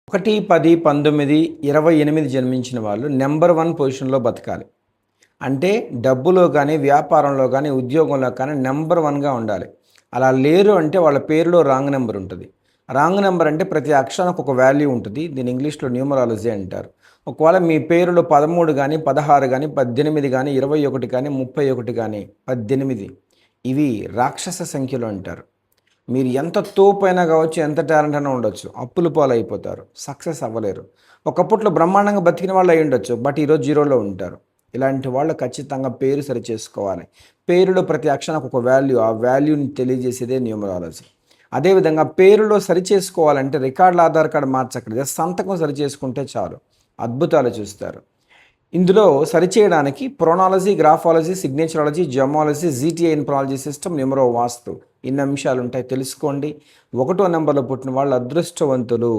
1, 10, 19, 28 జన్మించిన వాళ్ళు నంబర్ 1 పొజిషన్‌లో బతకాలి. అంటే డబ్బులో గానీ, వ్యాపారంలో గానీ, ఉద్యోగంలో కానీ నంబర్ 1గా ఉండాలి. అలా లేరు అంటే వాళ్ళ పేరులో రాంగ్ నంబర్ ఉంటది. రాంగ్ నంబర్ అంటే ప్రతి అక్షరానికి ఒక వాల్యూ ఉంటది. దీన్ని ఇంగ్లీష్‌లో న్యూమరాలజీ అంటారు. ఒకవేళ మీ పేరులో 13 గానీ, 16 గానీ, 18 గానీ, 21 గానీ, 31 గానీ, 18 ఇవి రాక్షస సంఖ్యలు అంటారు. మీరు ఎంత తోపైనా కావచ్చు, ఎంత టాలెంట్ అయినా ఉండొచ్చు. అప్పుల పాలైపోతారు. సక్సెస్ అవ్వలేరు. ఒకప్పట్లో బ్రహ్మాండంగా బతికిన వాళ్ళు అయ్యుండొచ్చు. బట్ ఈరోజు జీరోలో ఉంటారు. ఇలాంటి వాళ్ళు ఖచ్చితంగా పేరు సరిచేసుకోవాలి. పేరులో ప్రతి అక్షరానికి ఒక వాల్యూ. ఆ వాల్యూని తెలియజేసేదే న్యూమరాలజీ. అదేవిధంగా పేరులో సరిచేసుకోవాలంటే రికార్డుల ఆధార్ కార్డ్ మార్చక్కర్లేదు. సంతకం సరిచేసుకుంటే చాలు. అద్భుతాలు చూస్తారు. ఇందులో సరిచేయడానికి ప్రొనాలజీ, గ్రాఫాలజీ, సిగ్నేచరాలజీ, జెమాలజీ, జీటీఐ ఇన్ఫ్రాలజీ సిస్టమ్, న్యూమరో వాస్తు ఇన్ని అంశాలుంటాయి తెలుసుకోండి. 1వ నంబర్‌లో పుట్టిన వాళ్ళు అదృష్టవంతులు.